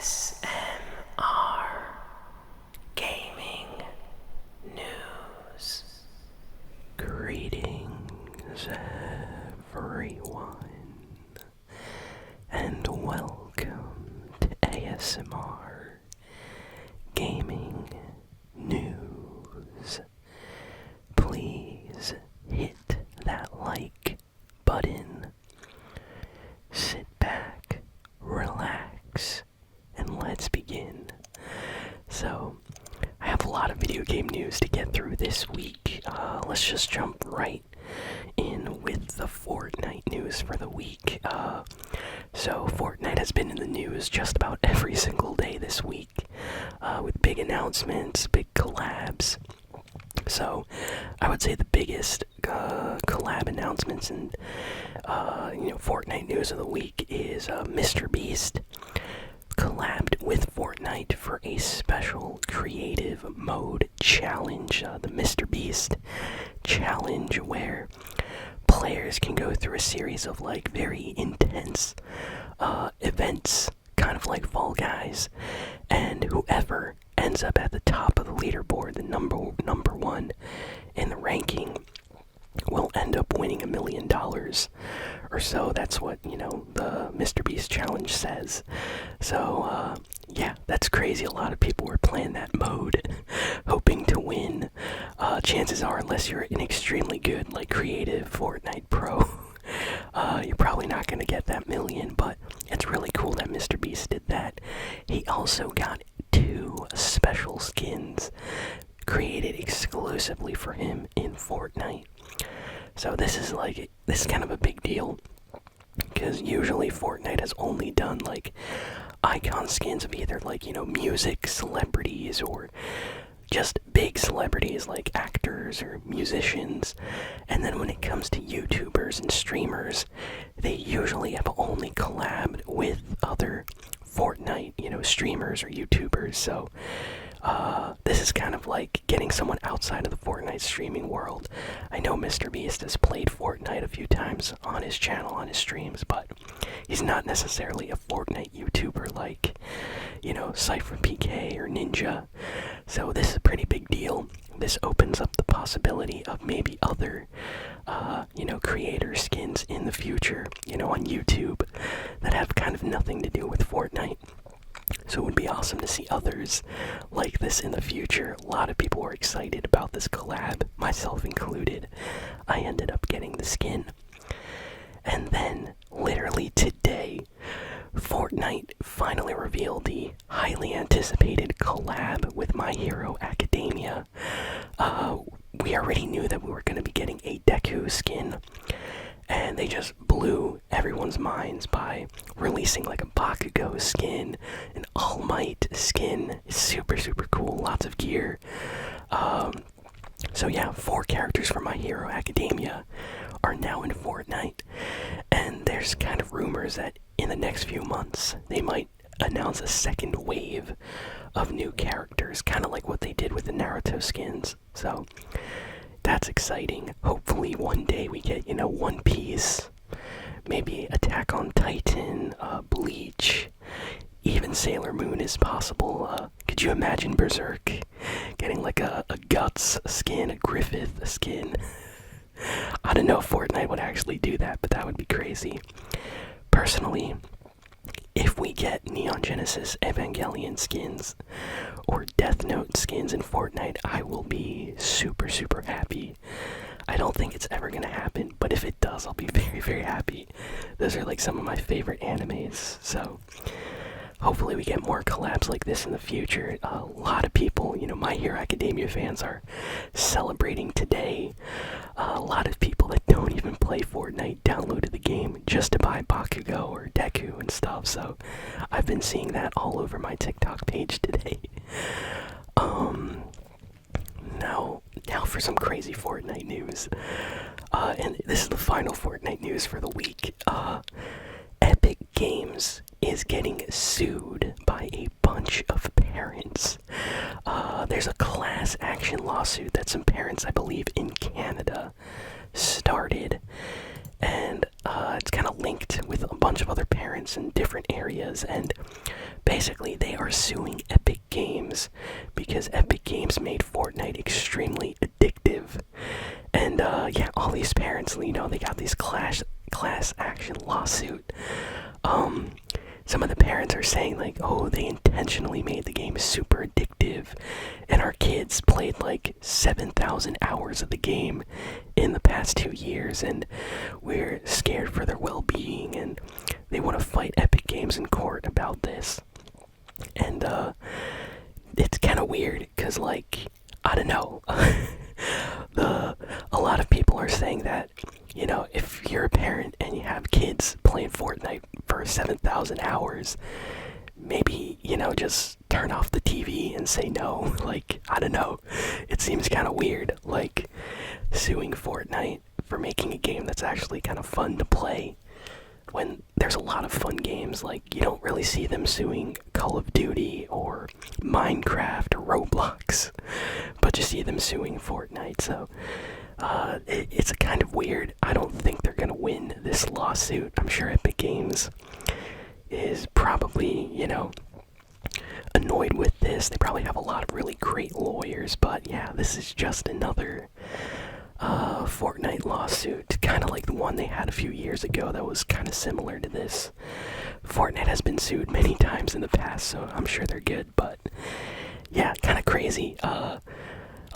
ASMRGaming News. Greetings, everyone, and welcome to ASMR Gaming News. Please hit that like button. Sit back, relax, and let's begin. So, I have a lot of video game news to get through this week. Let's just jump right in with the Fortnite news for the week. So Fortnite has been in the news just about every single day this week, with big announcements, big collabs. So I would say the biggest collab announcements and Fortnite news of the week is MrBeast collabed with Fortnite for a special creative mode challenge, the MrBeast challenge, where players can go through a series of very intense events, kind of like Fall Guys, and whoever ends up at the top of the leaderboard, the number one in the ranking, will end up winning $1 million or so. That's what, the MrBeast challenge says. So, yeah, that's crazy. A lot of people were playing that mode, hoping to win. Chances are, unless you're an extremely good, creative Fortnite pro, you're probably not going to get that million, but it's really cool that MrBeast did that. He also got 2 special skins created exclusively for him in Fortnite. So this is kind of a big deal, because usually Fortnite has only done icon skins of either music celebrities or just big celebrities like actors or musicians. And then when it comes to YouTubers and streamers, they usually have only collabed with other Fortnite, streamers or YouTubers. So this is kind of like getting someone outside of the Fortnite streaming world. I know MrBeast has played Fortnite a few times on his channel, on his streams, but he's not necessarily a Fortnite YouTuber like, Cypher PK or Ninja. So this is a pretty big deal. This opens up the possibility of maybe other, creator skins in the future, on YouTube that have kind of nothing to do with Fortnite. So it would be awesome to see others like this in the future. A lot of people were excited about this collab, myself included. I ended up getting the skin. And then, literally today, Fortnite finally revealed the highly anticipated collab with My Hero Academia. We already knew that we were going to be getting a Deku skin, and they just blew everyone's minds by releasing a Bakugo skin, an All Might skin. It's super, super cool, lots of gear. So yeah, 4 characters from My Hero Academia are now in Fortnite, and there's kind of rumors that in the next few months they might announce a second wave of new characters, kind of like what they did with the Naruto skins. So that's exciting. Hopefully one day we get, One Piece, maybe Attack on Titan, Bleach, even Sailor Moon is possible. Could you imagine Berserk getting a Guts skin, a Griffith skin? I don't know if Fortnite would actually do that, but that would be crazy. Personally, if we get Neon Genesis Evangelion skins or Death Note skins in Fortnite, I will be super, super happy. I don't think it's ever gonna happen, but if it does, I'll be very, very happy. Those are some of my favorite animes, so hopefully we get more collabs like this in the future. A lot of people, My Hero Academia fans are celebrating today. A lot of people that don't even play Fortnite downloaded the game just to buy Bakugo or Deku and stuff, so I've been seeing that all over my TikTok page today. Now for some crazy Fortnite news. And this is the final Fortnite news for the week. Epic Games is getting sued by a bunch of parents. There's a class action lawsuit that some parents, I believe, in Canada started, and it's kind of linked with a bunch bunch of other parents in different areas, and basically they are suing Epic Games because Epic Games made Fortnite extremely addictive. And yeah, all these parents, you know, they got these class action lawsuit. Some of the parents are saying like, oh, they intentionally made the game super addictive, and our kids played like 7,000 hours of the game in the past 2 years, and we're scared for their well-being, and they want to fight Epic Games in court about this. And it's kind of weird because, like, I don't know. A lot of people are saying that, you know, if you're a parent and you have kids playing Fortnite for 7,000 hours, maybe, you know, just turn off the TV and say no. Like, I don't know. It seems kind of weird, like, suing Fortnite for making a game that's actually kind of fun to play, when there's a lot of fun games. Like, you don't really see them suing Call of Duty or Minecraft or Roblox, but you see them suing Fortnite. So it's kind of weird. I don't think they're gonna win this lawsuit. I'm sure Epic Games is probably, you know, annoyed with this. They probably have a lot of really great lawyers, but yeah, this is just another Fortnite lawsuit, kind of like the one they had a few years ago that was kind of similar to this. Fortnite has been sued many times in the past, so I'm sure they're good, but yeah, kind of crazy.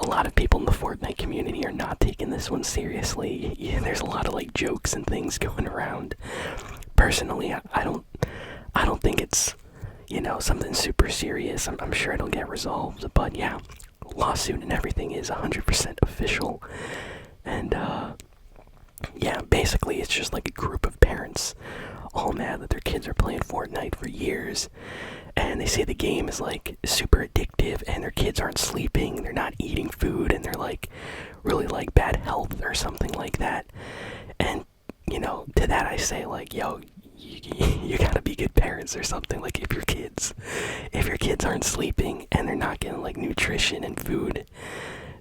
A lot of people in the Fortnite community are not taking this one seriously. Yeah, there's a lot of like jokes and things going around. Personally, I don't think it's, you know, something super serious. I'm sure it'll get resolved, but yeah, lawsuit and everything is 100% official. And yeah, basically it's just like a group of parents all mad that their kids are playing Fortnite for years, and they say the game is like super addictive, and their kids aren't sleeping, they're not eating food, and they're like really like bad health or something like that. And, you know, to that I say like, yo, you gotta be good parents or something. Like, if your kids aren't sleeping and they're not getting like nutrition and food,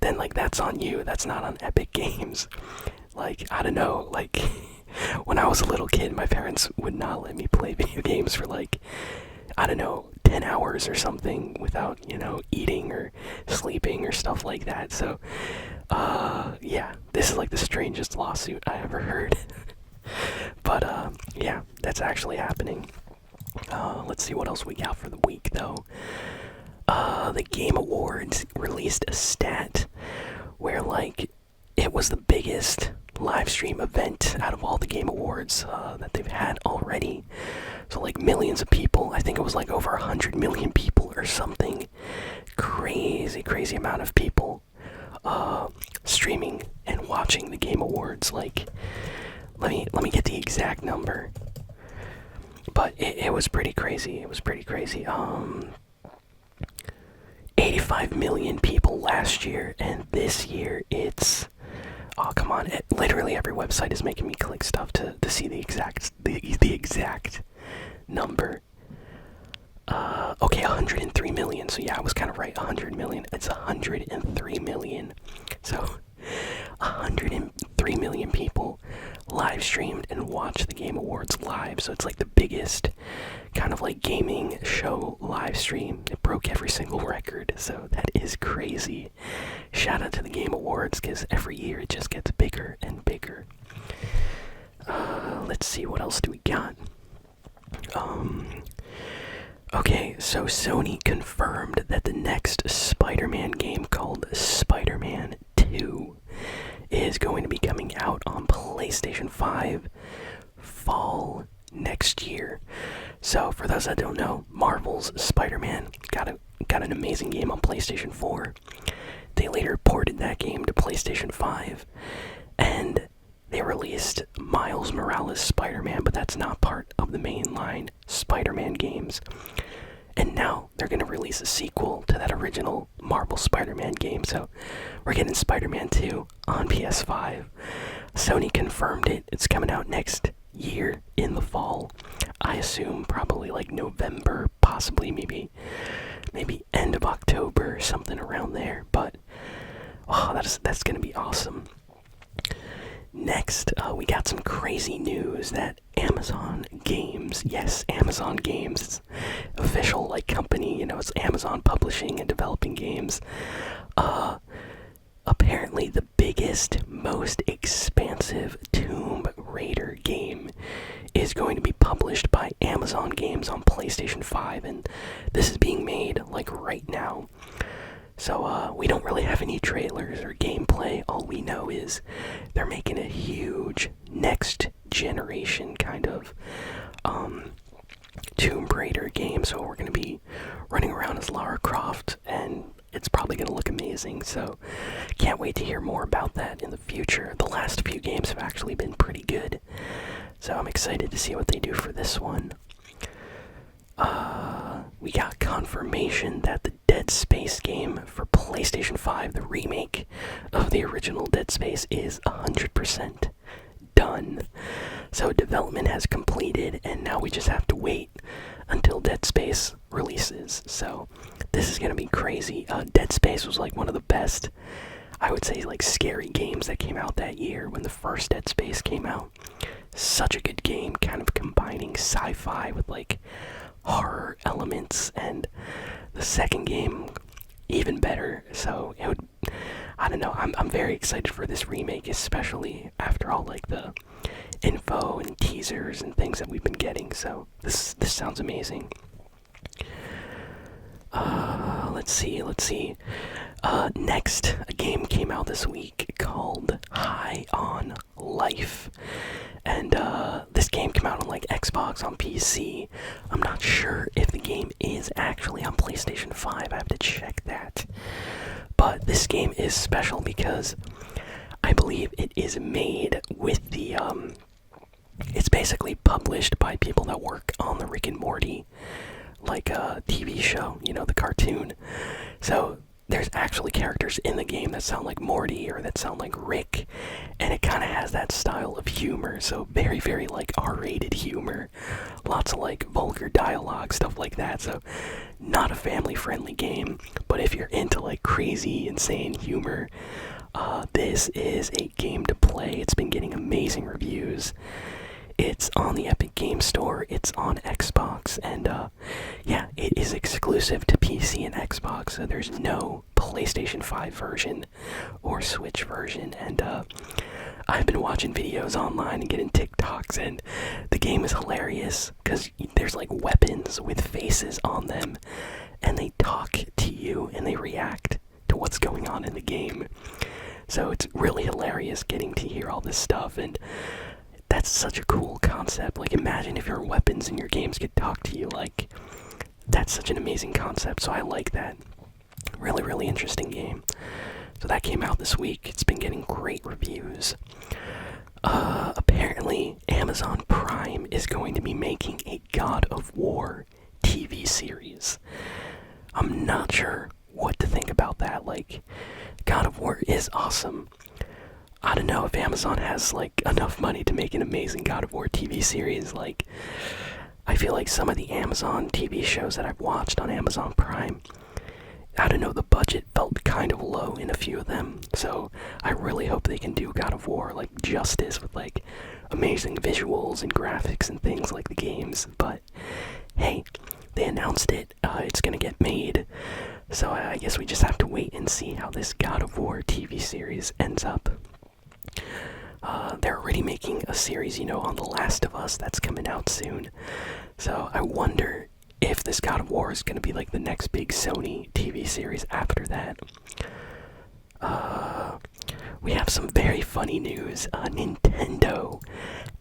then like that's on you. That's not on Epic Games. Like, I don't know, like when I was a little kid, my parents would not let me play video games for like, I don't know, 10 hours or something without, you know, eating or sleeping or stuff like that. So yeah, this is like the strangest lawsuit I ever heard. But yeah, that's actually happening. Let's see what else we got for the week though. The Game Awards released a stat where like it was the biggest live stream event out of all the Game Awards that they've had already. So like millions of people, I think it was like over 100 million people or something. Crazy amount of people streaming and watching the Game Awards. Like, let me get the exact number. But it was pretty crazy. It was pretty crazy. 85 million people last year, and this year it's, oh come on, literally every website is making me click stuff to see the exact number. Okay, 103 million. So yeah, I was kind of right. 100 million. It's 103 million. So 103 million people live streamed and watched the Game Awards live. So it's like the biggest kind of like gaming show live stream. It broke every single record. So that is crazy. Shout out to the Game Awards, because every year it just gets bigger and bigger. Let's see, what else do we got? Okay, so Sony confirmed that the next Spider-Man game, called Spider-Man 2, is going to be coming out on PlayStation 5 fall next year. So for those that don't know, Marvel's Spider-Man got an amazing game on PlayStation 4. They later ported that game to PlayStation 5, and they released Miles Morales Spider-Man, but that's not part of the mainline Spider-Man games. And now they're going to release a sequel to that original Marvel Spider-Man game, so we're getting Spider-Man 2 on PS5. Sony confirmed it. It's coming out next year in the fall. I assume probably like November, possibly maybe end of October, something around there. But oh, that's gonna be awesome. Next, we got some crazy news that Amazon Games, yes, Amazon Games, it's official like company, it's Amazon publishing and developing games. Apparently the biggest, most expansive Tomb Raider game is going to be published by Amazon Games on PlayStation 5, and this is being made like right now. So we don't really have any trailers or gameplay. All we know is they're making a huge next generation kind of Tomb Raider game. So we're going to be running around as Lara Croft, and it's probably going to look amazing. So can't wait to hear more about that in the future. The last few games have actually been pretty good, so I'm excited to see what they do for this one. We got confirmation that the Dead Space game for PlayStation 5, the remake of the original Dead Space, is 100% done. So development has completed, and now we just have to wait until Dead Space releases. So this is gonna be crazy. Dead Space was like one of the best, I would say, like scary games that came out that year when the first Dead Space came out. Such a good game, kind of combining sci-fi with like horror elements, and the second game even better. So it would, I don't know, I'm very excited for this remake, especially after all like the info and teasers and things that we've been getting. So this sounds amazing. Let's see. Next, a game came out this week called High on Life. And this game came out on like Xbox, on PC. I'm not sure if the game is actually on PlayStation 5. I have to check that. But this game is special because I believe it is made with the it's basically published by people that work on the Rick and Morty like TV show, the cartoon. So there's actually characters in the game that sound like Morty or that sound like Rick, and it kind of has that style of humor. So very, very like R-rated humor, lots of like vulgar dialogue, stuff like that. So not a family-friendly game, but if you're into like crazy, insane humor, this is a game to play. It's been getting amazing reviews. It's on the Epic Game Store, it's on Xbox, and yeah, it is exclusive to PC and Xbox, so there's no PlayStation 5 version or Switch version. And I've been watching videos online and getting TikToks, and the game is hilarious because there's like weapons with faces on them, and they talk to you and they react to what's going on in the game. So it's really hilarious getting to hear all this stuff, and that's such a cool concept. Like, imagine if your weapons in your games could talk to you. Like, that's such an amazing concept, so I like that. Really, really interesting game. So that came out this week. It's been getting great reviews. Apparently, Amazon Prime is going to be making a God of War TV series. I'm not sure what to think about that. Like, God of War is awesome. I don't know if Amazon has like enough money to make an amazing God of War TV series. Like, I feel like some of the Amazon TV shows that I've watched on Amazon Prime, I don't know, the budget felt kind of low in a few of them. So I really hope they can do God of War like justice with like amazing visuals and graphics and things like the games. But hey, they announced it. It's gonna get made. So I guess we just have to wait and see how this God of War TV series ends up. They're already making a series, on The Last of Us that's coming out soon. So I wonder if this God of War is going to be like the next big Sony TV series after that. We have some very funny news. Nintendo,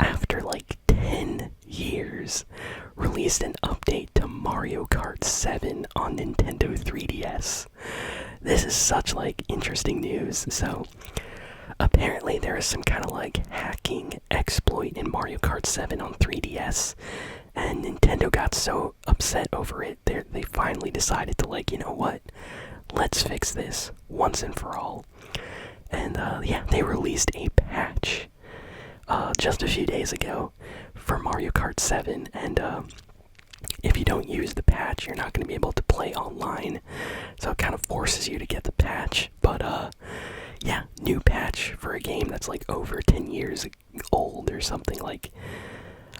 after like 10 years, released an update to Mario Kart 7 on Nintendo 3DS. This is such like interesting news. So apparently there is some kind of like hacking exploit in Mario Kart 7 on 3DS, and Nintendo got so upset over it, they finally decided to like, you know what, let's fix this once and for all. And yeah, they released a patch just a few days ago for Mario Kart 7, and if you don't use the patch, you're not going to be able to play online, so it kind of forces you to get the patch. But yeah, new patch for a game that's like over 10 years old or something. Like,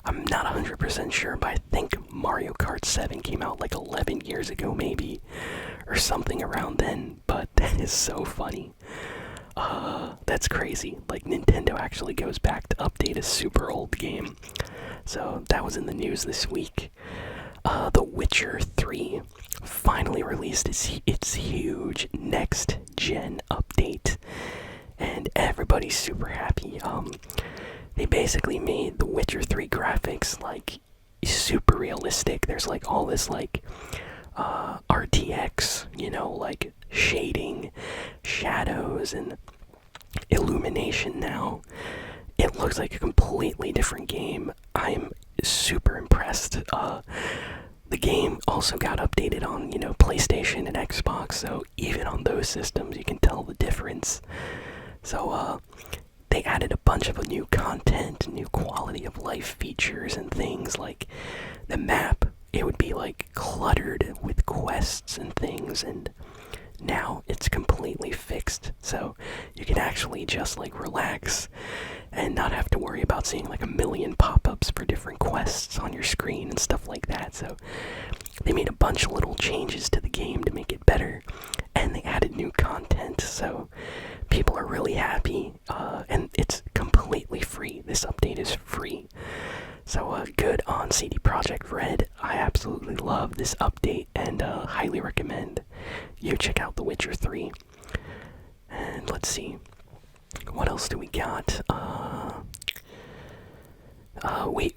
I'm not 100% sure, but I think Mario Kart 7 came out like 11 years ago maybe, or something around then, but that is so funny. That's crazy. Like, Nintendo actually goes back to update a super old game. So that was in the news this week. The Witcher 3 finally released its huge next-gen update, and everybody's super happy. They basically made the Witcher 3 graphics like super realistic. There's like all this like RTX, you know, like shading, shadows, and illumination now. It looks like a completely different game. I'm super impressed. The game also got updated on, you know, PlayStation and Xbox, so even on those systems you can tell the difference. So, they added a bunch of new content, new quality of life features and things like the map. It would be like cluttered with quests and things, and now it's completely fixed, so you can actually just like relax and not have to worry about seeing like a million pop-ups for different quests on your screen and stuff like that. So they made a bunch of little changes to the game to make it better, and they added new content, so people are really happy, and it's completely free. This update is free. So good on CD Projekt Red. I absolutely love this update and highly recommend you check out The Witcher 3. And let's see, what else do we got?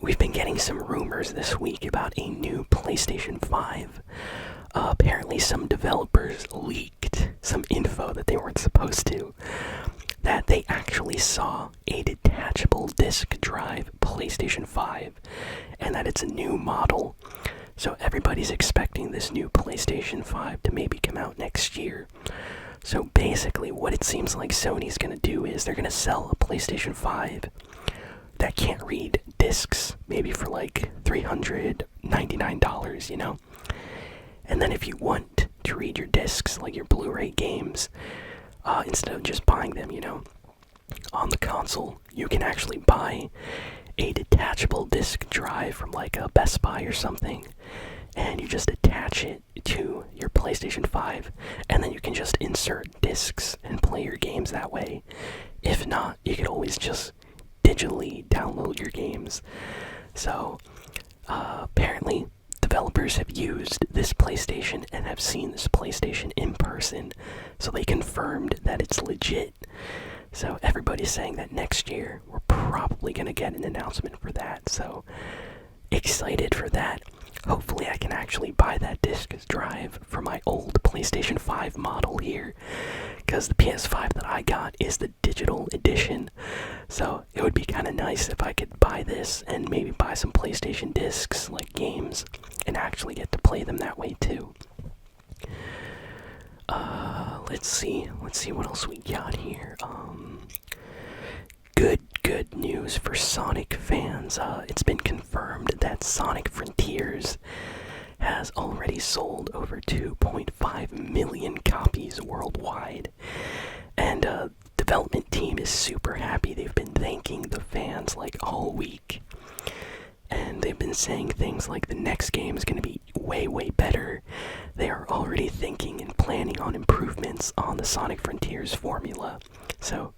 We've been getting some rumors this week about a new PlayStation 5. Apparently some developers leaked some info that they weren't supposed to, that they actually saw a detachable disc drive PlayStation 5, and that it's a new model. So everybody's expecting this new PlayStation 5 to maybe come out next year. So basically what it seems like Sony's gonna do is they're gonna sell a PlayStation 5 that can't read discs, maybe for like $399, you know? And then if you want to read your discs, like your Blu-ray games, instead of just buying them, you know, on the console, you can actually buy a detachable disc drive from like a Best Buy or something, and you just attach it to your PlayStation 5, and then you can just insert discs and play your games that way. If not, you can always just digitally download your games. So, apparently, developers have used this PlayStation and have seen this PlayStation in person, so they confirmed that it's legit. So everybody's saying that next year we're probably gonna get an announcement for that, so excited for that. Hopefully I can actually buy that disc drive for my old PlayStation 5 model here, because the PS5 that I got is the digital edition, so it would be kind of nice if I could buy this and maybe buy some PlayStation discs, like games, and actually get to play them that way too. Let's see what else we got here. Good news for Sonic fans. It's been confirmed that Sonic Frontiers has already sold over 2.5 million copies worldwide. And development team is super happy. They've been thanking the fans like all week. And they've been saying things like the next game is going to be way better. They are already thinking and planning on improvements on the Sonic Frontiers formula. So,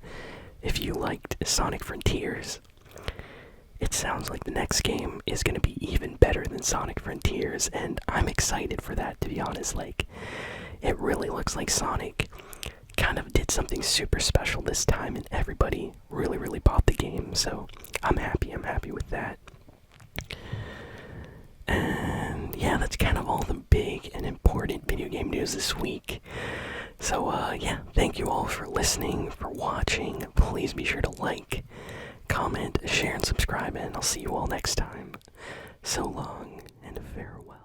if you liked Sonic Frontiers, it sounds like the next game is going to be even better than Sonic Frontiers, and I'm excited for that, to be honest. Like, it really looks like Sonic kind of did something super special this time, and everybody really bought the game, so I'm happy with that. And yeah, that's kind of all the big and important video game news this week. So yeah, thank you all for listening, for watching. Please be sure to like, comment, share, and subscribe, and I'll see you all next time. So long, and farewell.